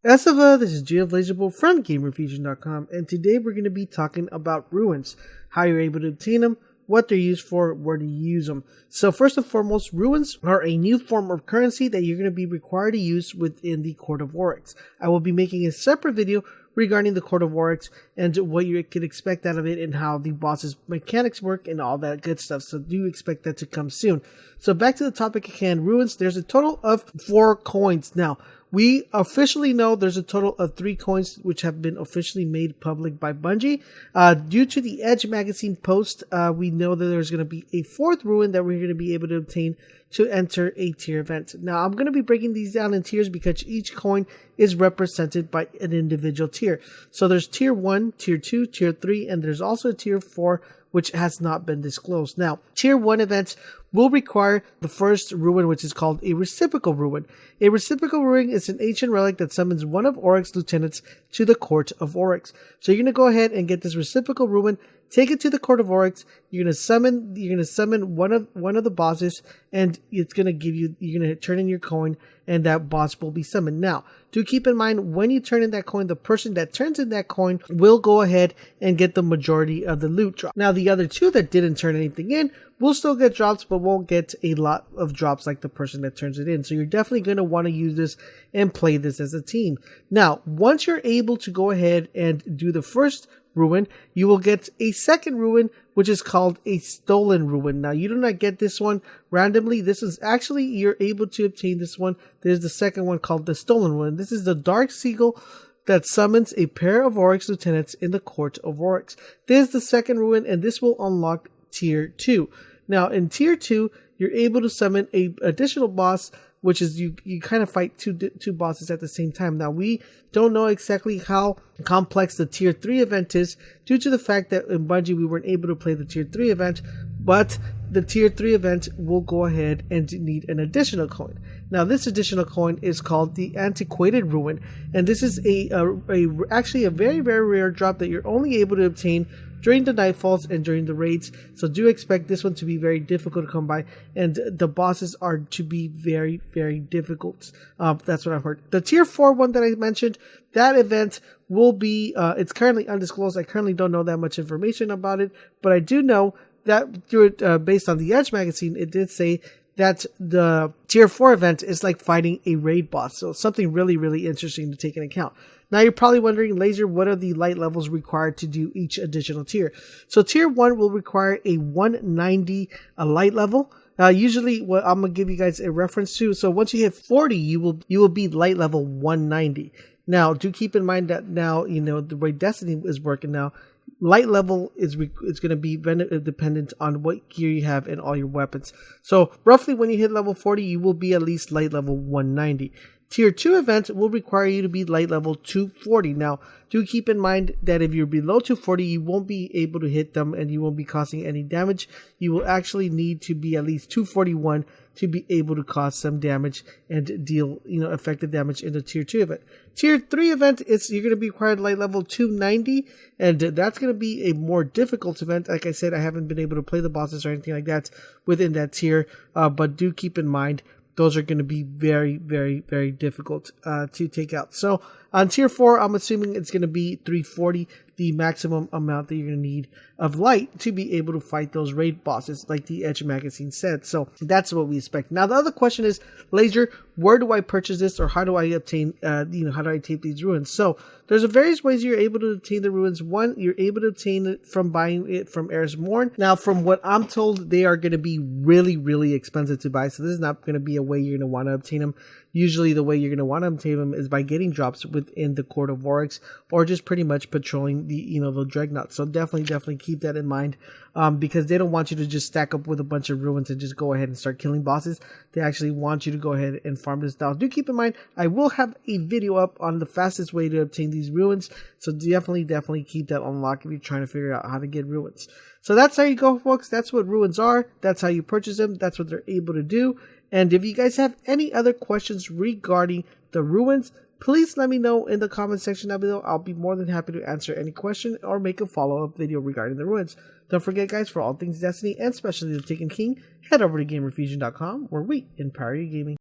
Esava, this is Geovlazeable from GamerFusion.com, and today we're going to be talking about runes, how you're able to obtain them, what they're used for, where to use them. So first and foremost, runes are a new form of currency that you're going to be required to use within the Court of Oryx. I will be making a separate video regarding the Court of Oryx and what you can expect out of it and how the boss's mechanics work and all that good stuff. So do expect that to come soon. So back to the topic at hand, runes. There's a total of 4 coins. Now, we officially know there's a total of 3 coins which have been officially made public by Bungie. Due to the Edge magazine post, we know that there's going to be a 4th rune that we're going to be able to obtain to enter a tier event. Now, I'm going to be breaking these down in tiers because each coin is represented by an individual tier. So there's tier 1, tier 2, tier 3, and there's also tier 4, which has not been disclosed. Now, tier 1 events will require the first rune, which is called a Reciprocal Rune. A Reciprocal Rune is an Ancient Relic that summons one of Oryx lieutenants to the Court of Oryx. So you're going to go ahead and get this Reciprocal Rune, take it to the Court of Oryx. You're going to summon one of the bosses, and it's going to give you, you're going to turn in your coin, and that boss will be summoned. Now, do keep in mind, when you turn in that coin, the person that turns in that coin will go ahead and get the majority of the loot drop. Now, the other 2 that didn't turn anything in will still get drops, but won't get a lot of drops like the person that turns it in. So you're definitely going to want to use this and play this as a team. Now, once you're able to go ahead and do the first rune, you will get a second rune, which is called a Stolen Rune. Now, you do not get this one randomly. This is actually, you're able to obtain this one. There's the second one called the Stolen Rune. This is the Dark Sigil that summons a pair of Oryx lieutenants in the Court of Oryx. This is the second rune, and this will unlock tier 2. Now, in tier 2, you're able to summon a additional boss, which is you kind of fight two bosses at the same time. Now, we don't know exactly how complex the tier 3 event is due to the fact that in Bungie we weren't able to play the tier 3 event, but the tier 3 event will go ahead and need an additional coin. Now, this additional coin is called the Antiquated Rune, and this is actually a very, very rare drop that you're only able to obtain during the nightfalls and during the raids. So do expect this one to be very difficult to come by, and the bosses are to be very, very difficult. That's what I've heard. The tier 4 one that I mentioned, that event will be, it's currently undisclosed. I currently don't know that much information about it, but I do know that through it, based on the Edge magazine, it did say that the tier 4 event is like fighting a raid boss. So something really, really interesting to take into account. Now, you're probably wondering, Laser, what are the light levels required to do each additional tier? So tier 1 will require a 190 light level. Usually what I'm going to give you guys a reference to. So once you hit 40, you will be light level 190. Now, do keep in mind that now, you know, the way Destiny is working now, light level is going to be dependent on what gear you have and all your weapons. So roughly when you hit level 40, you will be at least light level 190. Tier 2 event will require you to be light level 240. Now, do keep in mind that if you're below 240, you won't be able to hit them and you won't be causing any damage. You will actually need to be at least 241 to be able to cause some damage and deal, effective damage in the tier 2 event. Tier 3 event is you're going to be required light level 290, and that's going to be a more difficult event. Like I said, I haven't been able to play the bosses or anything like that within that tier, but do keep in mind those are going to be very, very, very difficult to take out. So on tier 4, I'm assuming it's going to be 340, the maximum amount that you're going to need of light to be able to fight those raid bosses, like the Edge magazine said. So that's what we expect. Now, the other question is, Laser, where do I purchase this, or how do I obtain, how do I take these runes? So there's various ways you're able to obtain the runes. One, you're able to obtain it from buying it from Eris Morn. Now, from what I'm told, they are going to be really, really expensive to buy. So this is not going to be a way you're going to want to obtain them. Usually the way you're going to want to obtain them is by getting drops within the Court of Oryx, or just pretty much patrolling the Dreadnought. So definitely keep that in mind, because they don't want you to just stack up with a bunch of runes and just go ahead and start killing bosses. They actually want you to go ahead and farm this down. Do keep in mind, I will have a video up on the fastest way to obtain these runes. So definitely keep that on lock if you're trying to figure out how to get runes. So that's how you go, folks. That's what runes are. That's how you purchase them. That's what they're able to do. And if you guys have any other questions regarding the runes, please let me know in the comment section down below. I'll be more than happy to answer any question or make a follow-up video regarding the runes. Don't forget, guys, for all things Destiny and especially the Taken King, head over to GamerFusion.com, where we empower your gaming.